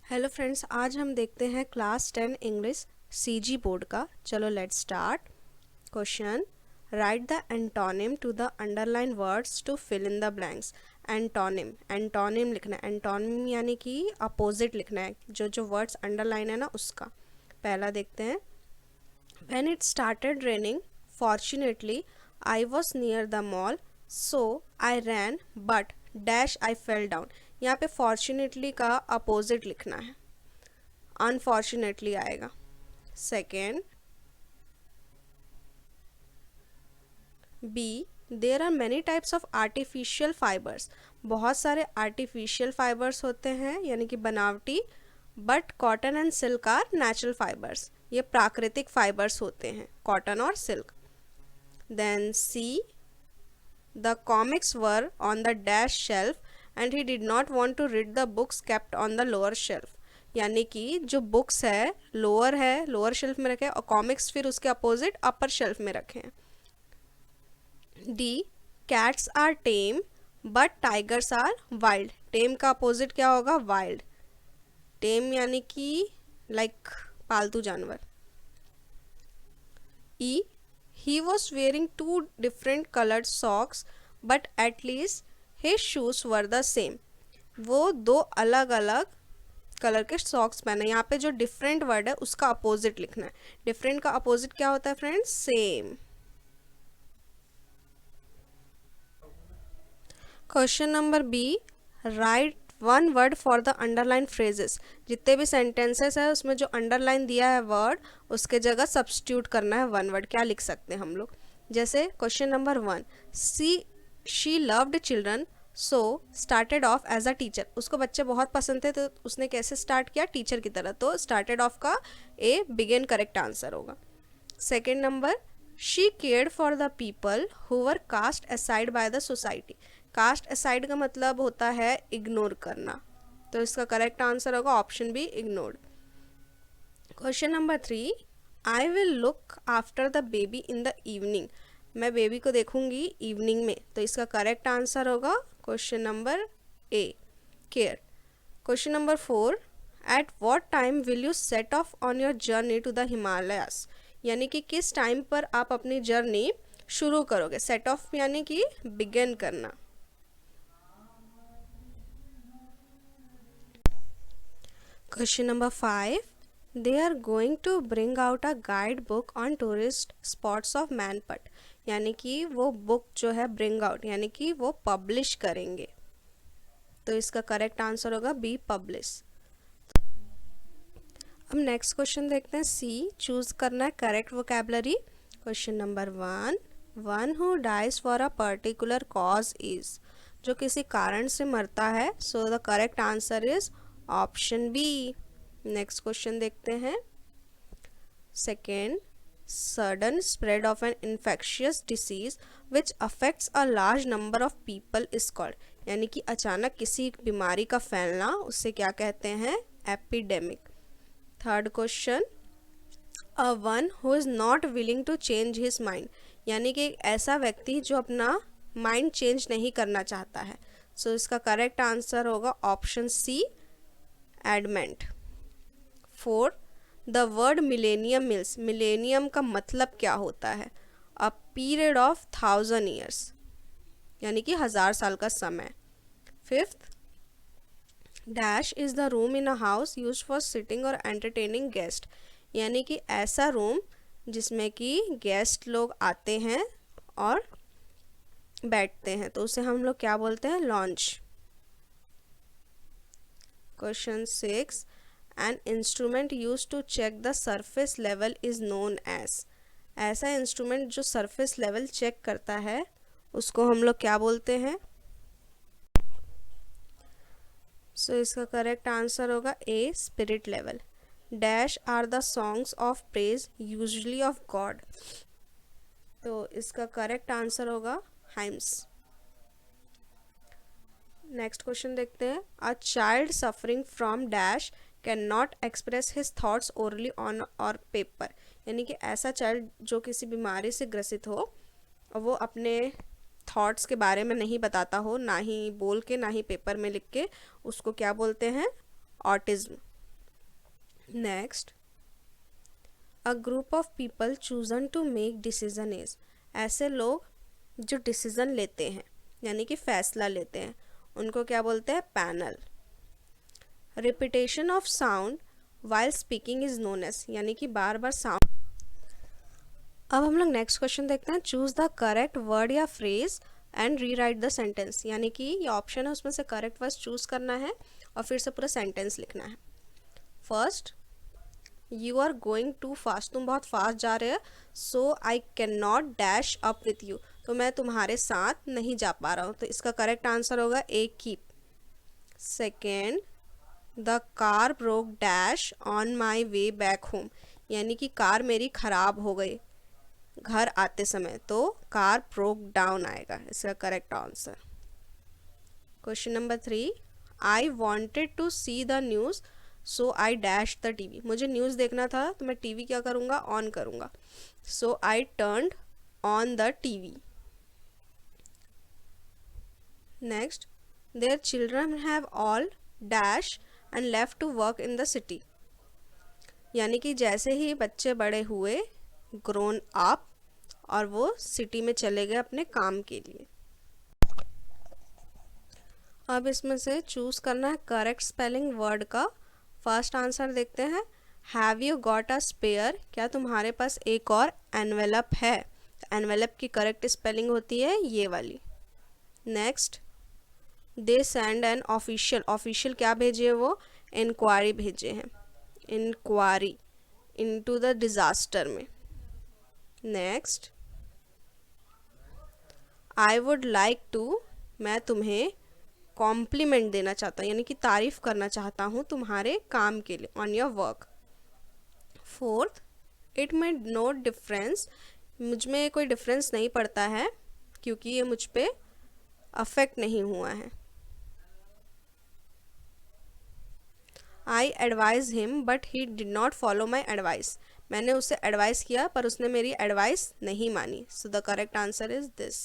Hello friends, आज हम देखते हैं क्लास 10 इंग्लिश सीजी बोर्ड का। चलो let's start. Question, write the antonym to the underline words to fill in the blanks. Antonym antonym लिखना है। एंटोनिम यानी कि अपोजिट लिखना है, जो जो वर्ड्स अंडरलाइन है ना उसका। पहला देखते हैं। When it started raining fortunately I was near the mall so I ran but dash I fell down. यहाँ पे फॉर्चुनेटली का अपोजिट लिखना है, अनफॉर्चुनेटली आएगा। Second, B, there are many types of artificial fibres. बहुत सारे आर्टिफिशियल फाइबर्स होते हैं यानी कि बनावटी, but cotton and silk are natural fibres. ये प्राकृतिक फाइबर्स होते हैं, कॉटन और silk. Then C, the comics were on the dash shelf and he did not want to read the books kept on the lower shelf. यानी कि जो books है lower shelf में रखे और कॉमिक्स फिर उसके अपोजिट अपर शेल्फ में रखे हैं। D, cats are tame but tigers are wild. Tame का अपोजिट क्या होगा? वाइल्ड। टेम यानी कि लाइक पालतू जानवर। ई, he was wearing two different colored socks but at least his shoes were the same। वो दो अलग अलग कलर के सॉक्स पहने। यहाँ पे जो डिफरेंट वर्ड है उसका अपोजिट लिखना है। डिफरेंट का अपोजिट क्या होता है friends? Same. Question number B, write one word for the underline phrases. जितने भी सेंटेंसेस है उसमें जो अंडरलाइन दिया है वर्ड, उसके जगह सब्स्टिट्यूट करना है वन वर्ड। क्या लिख सकते हैं हम लोग? जैसे question number 1, she loved children so started off as a teacher. उसको बच्चे बहुत पसंद थे तो उसने कैसे स्टार्ट किया? टीचर की तरह। तो स्टार्टेड ऑफ का ए बिगिन करेक्ट आंसर होगा। Second number, she cared for the people who were cast aside by the society. Cast aside का मतलब होता है इग्नोर करना, तो इसका करेक्ट आंसर होगा option B, ignored. Question number 3, I will look after the baby in the evening. मैं baby को देखूंगी इवनिंग में, तो इसका करेक्ट आंसर होगा question number A, care. Question number 4, at what time will you set off on your journey to the Himalayas. यानी कि किस टाइम पर आप अपनी जर्नी शुरू करोगे? सेट ऑफ यानी कि बिगिन करना। Question number 5, they are going to bring out a guidebook on tourist spots of Manpat। यानी कि वो बुक जो है bring out यानी कि वो पब्लिश करेंगे, तो इसका करेक्ट आंसर होगा बी, पब्लिश। अब नेक्स्ट क्वेश्चन देखते हैं। सी, चूज करना है correct vocabulary. Question number 1, one who dies for a particular cause is. जो किसी कारण से मरता है, so the correct answer is option B. Next question देखते हैं। Second, sudden spread of an infectious disease which affects a large number of people is called. यानी कि अचानक किसी बीमारी का फैलना, उससे क्या कहते हैं? Epidemic. Third question, a one who is not willing to change his mind. यानी कि एक ऐसा व्यक्ति जो अपना माइंड चेंज नहीं करना चाहता है। सो इसका करेक्ट आंसर होगा option C, adamant. 4, the word millennium means. Millennium का मतलब क्या होता है? अ पीरियड ऑफ 1000 ईयर्स, यानी कि 1000 साल का समय। 5th, dash is the room in a house use for sitting और एंटरटेनिंग गेस्ट। यानी कि ऐसा रूम जिसमें कि गेस्ट लोग आते हैं और बैठते हैं, तो उसे हम लोग क्या बोलते हैं? Launch. Question 6, an instrument used to check the surface level is known as. ऐसा इंस्ट्रूमेंट जो सरफेस लेवल चेक करता है उसको हम लोग क्या बोलते हैं? सो इसका करेक्ट आंसर होगा A, spirit level. Dash are the songs of praise usually of God. तो इसका करेक्ट आंसर होगा हाइम्स। नेक्स्ट क्वेश्चन देखते हैं। A child suffering from dash can not express his thoughts orally on or paper. यानी कि ऐसा child जो किसी बीमारी से ग्रसित हो और वो अपने थॉट्स के बारे में नहीं बताता हो, ना ही बोल के ना ही पेपर में लिख के, उसको क्या बोलते हैं? Autism. Next, a group of people chosen to make decision is, ऐसे लोग जो डिसीजन लेते हैं यानी कि फैसला लेते हैं उनको क्या बोलते हैं? Panel. Repetition of sound while speaking is known as, यानी कि बार बार साउंड। अब हम लोग नेक्स्ट क्वेश्चन देखते हैं, चूज द करेक्ट वर्ड या phrase and re right the sentence, यानी कि ये ऑप्शन है उसमें से करेक्ट वर्ड चूज करना है और फिर से पूरा सेंटेंस लिखना है। First, you are going too fast, तुम बहुत फास्ट जा रहे हो, so I can not dash up with you, तो मैं तुम्हारे साथ नहीं जा पा रहा हूँ, तो इसका करेक्ट आंसर होगा A, keep. Second, the car broke dash on my way back home, यानी कि कार मेरी खराब हो गई घर आते समय, तो कार ब्रोक डाउन आएगा, इसका correct answer. Question number 3, I wanted to see the news so I dash the TV, मुझे न्यूज़ देखना था तो मैं टीवी क्या करूँगा? ऑन करूँगा, so I turned on the TV. Next, their children have all dash and left to work in the city, यानी कि जैसे ही बच्चे बड़े हुए, ग्रोन अप, और वो सिटी में चले गए अपने काम के लिए। अब इसमें से चूज करना है करेक्ट स्पेलिंग वर्ड का। फर्स्ट आंसर देखते हैं, have you got a spare, क्या तुम्हारे पास एक और एनवेलप है? एनवेलप की करेक्ट स्पेलिंग होती है ये वाली। Next, they send an official, official क्या भेजे? वो इंक्वायरी भेजे हैं, इंक्वायरी इनटू द डिज़ास्टर में। Next, I would like to, मैं तुम्हें कॉम्प्लीमेंट देना चाहता हूँ, यानी कि तारीफ करना चाहता हूँ तुम्हारे काम के लिए, on your work. Fourth, it made no difference, मुझ में कोई डिफरेंस नहीं पड़ता है क्योंकि ये मुझ पे अफेक्ट नहीं हुआ है। I advise him but he did not follow my advice, मैंने उसे एडवाइस किया पर उसने मेरी एडवाइस नहीं मानी, सो the correct answer is this.